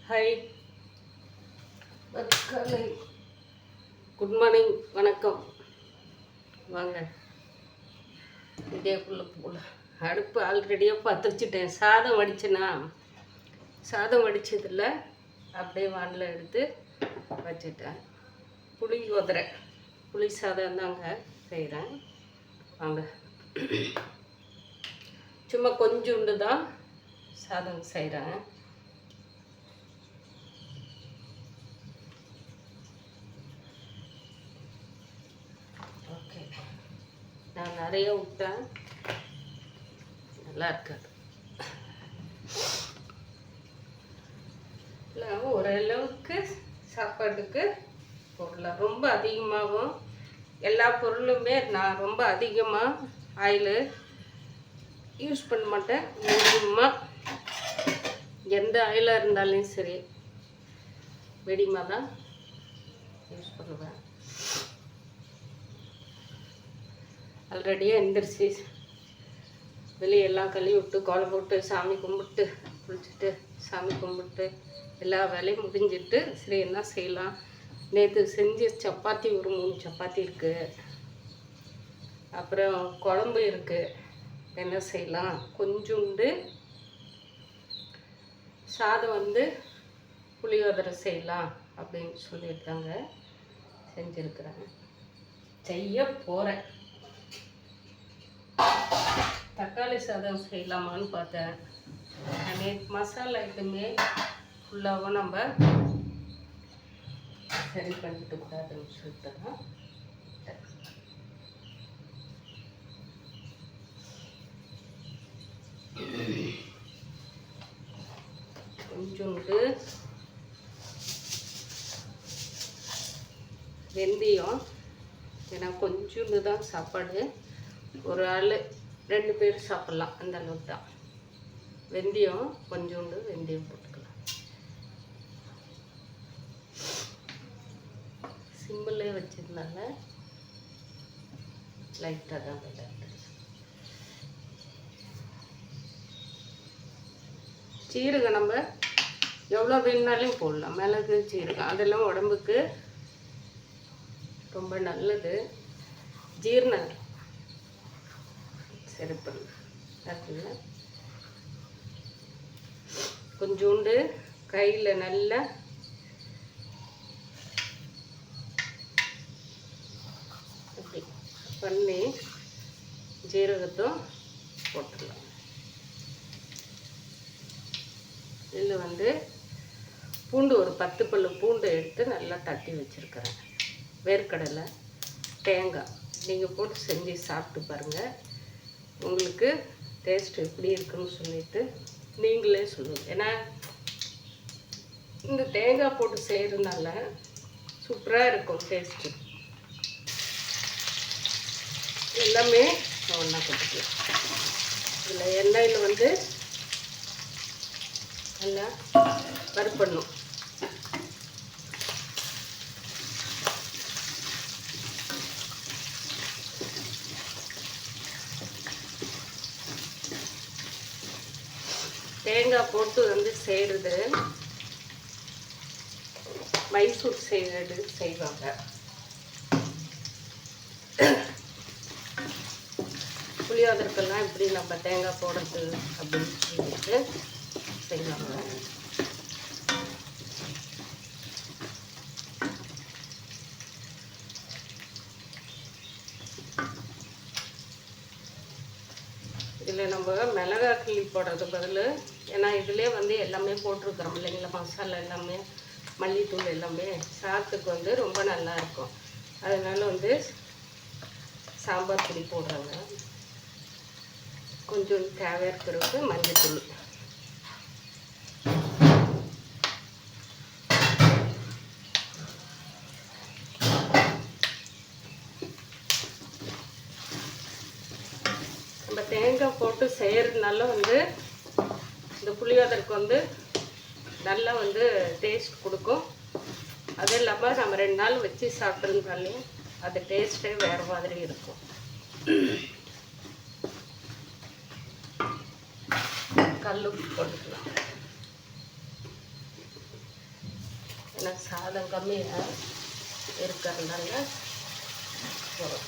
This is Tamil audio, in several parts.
ஹாய், காலை குட் மார்னிங், வணக்கம். வாங்க இதேக்குள்ளே போகல. அடுப்பு ஆல்ரெடியாக பற்ற வச்சுட்டேன். சாதம் வடிச்சேன்னா சாதம் வடித்ததில் அப்படியே வானில் எடுத்து வச்சுட்டேன். புளி சாதம் தாங்க செய்கிறேன். வாங்க, சும்மா கொஞ்சோண்டு தான் சாதம் செய்கிறேன். ஓகே, நான் நிறைய விட்டேன், நல்லா இருக்காது. இல்லை, ஓரளவுக்கு சாப்பாட்டுக்கு போடலாம். ரொம்ப அதிகமாகவும் எல்லா பொருளுமே நான் ரொம்ப அதிகமாக ஆயில் யூஸ் பண்ண மாட்டேன். மீடியமாக எந்த ஆயிலாக இருந்தாலும் சரி மீடியமாக தான் யூஸ் பண்ணுவேன். ஆல்ரெடியாக எந்திரிச்சு வெளியெல்லாம் கழுவி விட்டு கோலம் போட்டு சாமி கும்பிட்டு குளிச்சுட்டு சாமி கும்பிட்டு எல்லா வேலையும் முடிஞ்சிட்டு சரி என்ன செய்யலாம். நேற்று செஞ்ச சப்பாத்தி ஒரு 3 சப்பாத்தி இருக்குது. அப்புறம் குழம்பு இருக்குது. என்ன செய்யலாம், கொஞ்சோண்டு சாதம் புளியோதரை செய்யலாம் அப்படின்னு சொல்லியிருக்காங்க. செஞ்சுருக்குறேன், செய்ய போகிறேன். தக்காளி சாதம் செய்யலாமான்னு பார்த்தேன். நேற்று மசாலா ஐட்டமே ஃபுல்லாகவும் நம்ம சரி பண்ணிட்டு கூடாதுன்னு சொல்லிட்டு கொஞ்சோண்டு வெந்தயம். ஏன்னா கொஞ்சோண்டு தான் சாப்பாடு, ஒரு ஆள் 2 பேர் சாப்பிட்லாம், அந்த அளவுக்கு தான். வெந்தயம் கொஞ்சோண்டு வெந்தயம் போட்டுக்கலாம். சிம்பிளே வச்சதுனால லைட்டாக தான் விளையாட்டு. சீரகம் நம்ம எவ்வளோ வேணுனாலும் போடலாம். மிளகு, சீரகம் அதெல்லாம் உடம்புக்கு ரொம்ப நல்லது. ஜீரணம் சரி பண்ணுங்க. கொஞ்சோண்டு கையில் நல்லா அப்படி பண்ணி ஜீரகத்தும் போட்டுடலாம். இதில் பூண்டு ஒரு 10 பல்லு பூண்டு எடுத்து நல்லா தட்டி வச்சுருக்கிறேன். வேர்க்கடலை, தேங்காய் நீங்கள் போட்டு செஞ்சு சாப்பிட்டு பாருங்கள். உங்களுக்கு டேஸ்ட் எப்படி இருக்குன்னு சொல்லிட்டு நீங்களே சொல்லுங்கள். ஏன்னா இந்த தேங்காய் போட்டு செய்கிறதுனால சூப்பராக இருக்கும் டேஸ்ட்டு. எல்லாமே ஒன்றா கொடுத்துக்கலாம். இதில் எண்ணெயில் நல்லா வறுப்படணும். தேங்காய் போட்டு செய்கிறது மைசூர் செய்வாங்க. புளியோதரைக்கெல்லாம் இப்படி நம்ம தேங்காய் போடுறது அப்படின்னு சொல்லிட்டு செய்வாங்க. இதில் நம்ம மிளகாய் கிள்ளி போடுறது பதில், ஏன்னா இதிலே எல்லாமே போட்டிருக்கிறோம் இல்லைங்களா, மசாலா எல்லாமே, மல்லித்தூள் எல்லாமே சாதத்துக்கு ரொம்ப நல்லா இருக்கும். அதனால சாம்பார் பொடி போடுறாங்க. கொஞ்சம் தேவை இருக்கிறதுக்கு மஞ்சத்தூள். நம்ம தேங்காய் போட்டு செய்கிறதுனால இந்த புளியோதரைக்கு நல்லா டேஸ்ட் கொடுக்கும். அது இல்லாமல் நம்ம 2 நாள் வச்சு சாப்பிட்றதுனாலையும் அது டேஸ்ட்டே வேறு மாதிரி இருக்கும். கல் உப்பு போட்டுக்கலாம். ஏன்னா சாதம் கம்மியாக இருக்கிறதுனால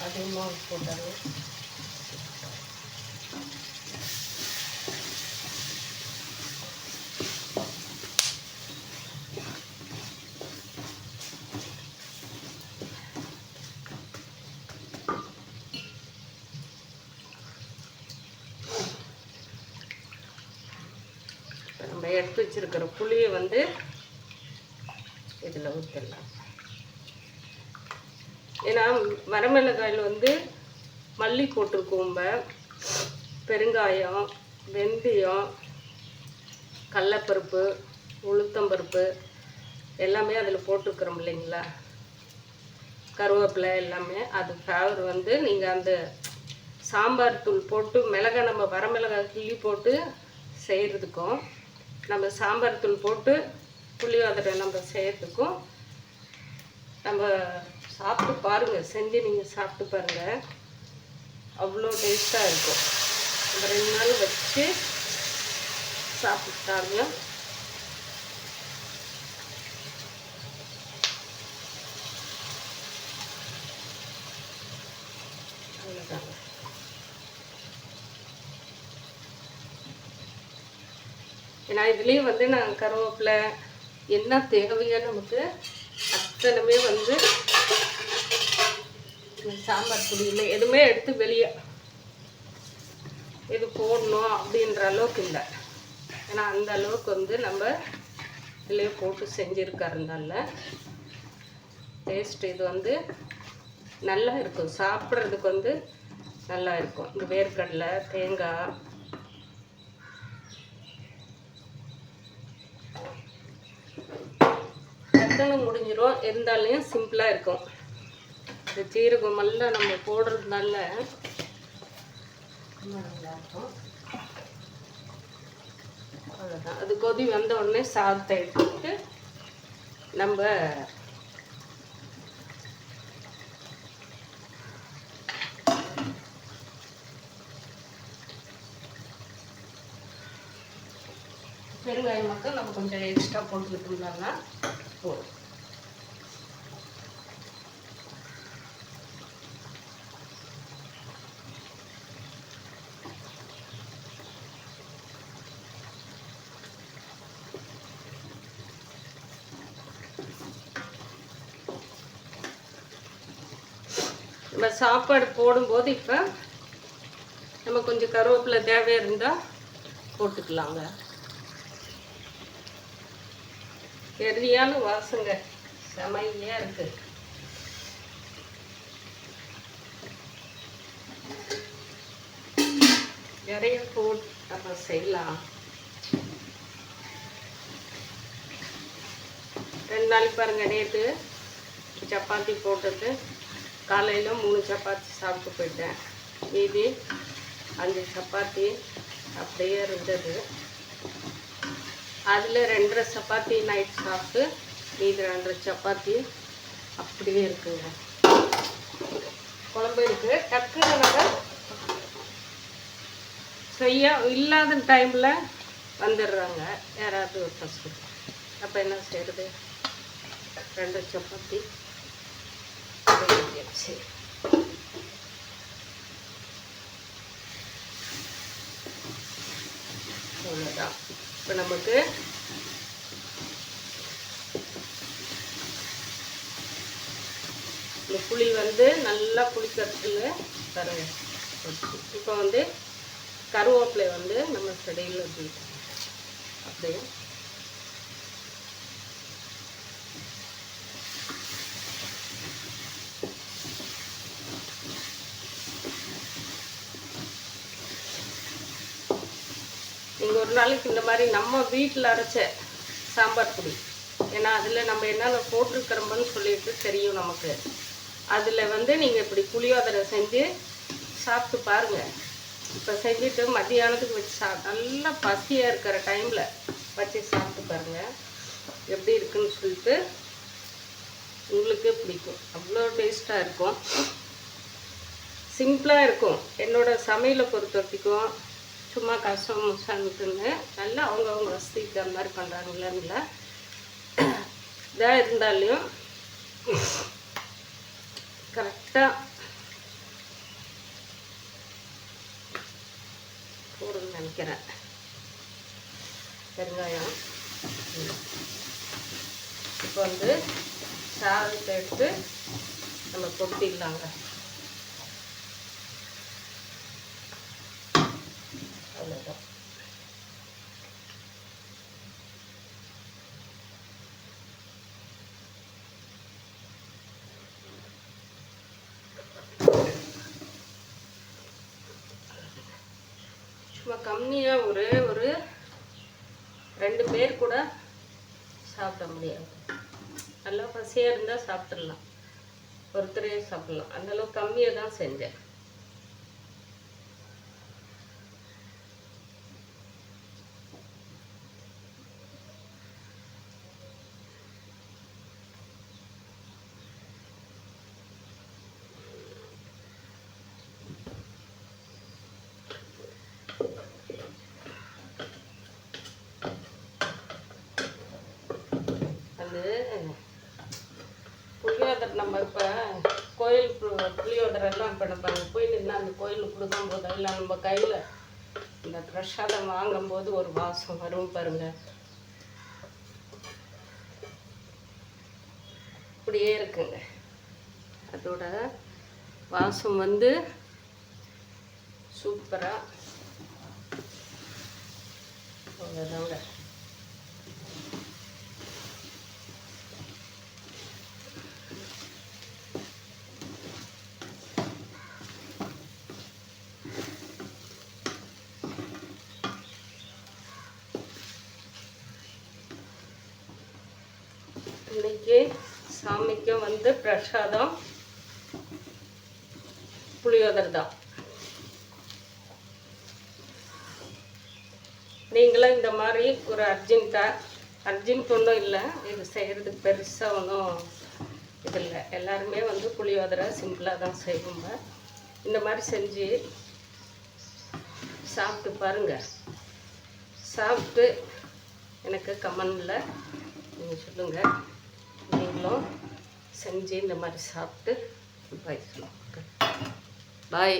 அதிகமாக போட்டாங்க. நம்ம எடுத்து வச்சிருக்கிற புளியை வந்து இதில் ஊற்றிடலாம். ஏன்னா வரமிளகாயில் வந்து மல்லி போட்டிருக்கோம், பெருங்காயம், வெந்தயம், கடலப்பருப்பு, உளுத்தம்பருப்பு எல்லாமே அதில் போட்டிருக்கிறோம் இல்லைங்களா, கருவேப்பிலை எல்லாமே. அது ஃப்ளேவர் வந்து நீங்கள் அந்த சாம்பார் தூள் போட்டு மிளகாய் நம்ம வரமிளகாய் கிள்ளி போட்டு செய்கிறதுக்கும் நம்ம சாம்பார் தூள் போட்டு புளியோதரை நம்ம செய்கிறதுக்கும் நம்ம சாப்பிட்டு பாருங்கள், செஞ்சு நீங்கள் சாப்பிட்டு பாருங்கள், அவ்வளோ டேஸ்ட்டாக இருக்கும். நம்ம 2 நாள் வச்சு சாப்பிட்டாங்க. அவ்வளோதாங்க. ஏன்னா இதுலேயும் வந்து நாங்கள் கருவேப்பிலை என்ன தேவையோ நமக்கு அத்தனைமே வந்து சாம்பார் பொடியில் எதுவுமே எடுத்து வெளியே இது போடணும் அப்படின்ற அளவுக்கு இல்லை. ஏன்னா அந்த அளவுக்கு வந்து நம்ம இதுலேயே போட்டு செஞ்சுருக்கறதுனால டேஸ்ட் இது வந்து நல்லா இருக்கும், சாப்பிட்றதுக்கு வந்து நல்லா இருக்கும். இந்த வேர்க்கடலை, தேங்காய், டக்குன்னு முடிஞ்சிடும். இருந்தாலும் சிம்பிளாக இருக்கும். இந்த சீரகம் எல்லாம் நம்ம போடுறதுனால நல்லாயிருக்கும். அவ்வளோதான். அது கொதி வந்த உடனே சாதத்தை எடுத்துட்டு நம்ம பெருங்காயம் மட்டும் நம்ம கொஞ்சம் எக்ஸ்ட்ரா போட்டுக்கிட்டோம்னா போதும். நம்ம சாப்பாடு போடும்போது இப்போ நம்ம கொஞ்சம் கருவேப்பிலை தேவையாக இருந்தால் போட்டுக்கலாங்க. சரியான வாசங்க, செமையாக இருக்குது. நிறைய போட்டு நம்ம செய்யலாம். 2 நாளைக்கு பாருங்கள், நேற்று சப்பாத்தி போட்டுட்டு காலையில் 3 சப்பாத்தி சாப்பிட்டு போயிட்டேன். மீதி 5 சப்பாத்தி அப்படியே இருந்தது. அதில் 2.5 சப்பாத்தி நைட் சாப்பிட்டு மீதி 2.5 சப்பாத்தி அப்படியே இருக்குங்க. குழம்பு இருக்குது. டக்குன்னு நம்ம செய்ய இல்லாத டைமில் வந்துடுறாங்க யாராவது ஒரு ஃபஸ்ட்டு. அப்போ என்ன செய்கிறது, 2 சப்பாத்தி சரி. அவ்வளோதான். இப்போ நமக்கு இந்த புளி வந்து நல்லா புளிக்கிறதுல தருங்க. இப்போ வந்து கருவேப்பிலை வந்து நம்ம செடியில் அப்படியே நீங்கள் ஒரு நாளைக்கு இந்த மாதிரி நம்ம வீட்டில் அரைச்ச சாம்பார் பொடி, ஏன்னா அதில் நம்ம என்னென்ன போட்டிருக்கிறோம்னு சொல்லிட்டு தெரியும் நமக்கு. அதில் வந்து நீங்கள் இப்படி புளியோதரை செஞ்சு சாப்பிட்டு பாருங்கள். இப்போ செஞ்சுட்டு மத்தியானத்துக்கு வச்சு நல்லா பசியாக இருக்கிற டைமில் வச்சு சாப்பிட்டு பாருங்கள் எப்படி இருக்குன்னு சொல்லிட்டு உங்களுக்கே பிடிக்கும். அவ்வளோ டேஸ்ட்டாக இருக்கும், சிம்பிளாக இருக்கும். என்னோடய சமையலை பொறுத்த வரைக்கும் சும்மா கஷ்டம் முசான்ட்டுன்னு நல்லா அவங்கவுங்க வசதிக்கு அந்த மாதிரி பண்ணுறாங்களேன்னு இதாக இருந்தாலையும் கரெக்டாக போடுன்னு நினைக்கிறேன். பெருங்காயம் இப்போ வந்து சாதத்தை எடுத்து நம்ம கொட்டிடலாங்க. அவ்வளோதான். சும்மா கம்மியாக ஒரு 2 பேர் கூட சாப்பிட முடியாது. நல்லா பசியாக இருந்தால் சாப்பிட்றலாம், ஒருத்தரே சாப்பிட்லாம். அந்தளவுக்கு கம்மியாக தான் செஞ்சேன். புளியோதரை நம்ம இப்போ கோயில் புளியோதரெல்லாம் இப்போ நம்ம போய் நின்று அந்த கோயிலுக்கு கொடுக்கும்போது இல்லை நம்ம கையில் இந்த பிரசாதம் வாங்கும்போது ஒரு வாசம் வரும் பாருங்க. இப்படியே இருக்குங்க. அதோட வாசம் வந்து சூப்பராக அவ்வளோதாங்க. இன்னைக்கு சாமிக்கு வந்து பிரசாதம் புளியோதரை தான். நீங்களும் இந்த மாதிரி ஒரு அர்ஜென்ட் ஒன்றும் இல்லை, இது செய்கிறதுக்கு பெருசாக ஒன்றும் இது இல்லை. எல்லாருமே வந்து புளியோதரை சிம்பிளாக தான் செய்வோங்க. இந்த மாதிரி செஞ்சு சாப்பிட்டு பாருங்கள். சாப்பிட்டு எனக்கு கமெண்டில் நீங்கள் சொல்லுங்கள். நீங்களும் செஞ்சு இந்த மாதிரி சாப்பிட்டு பாய்.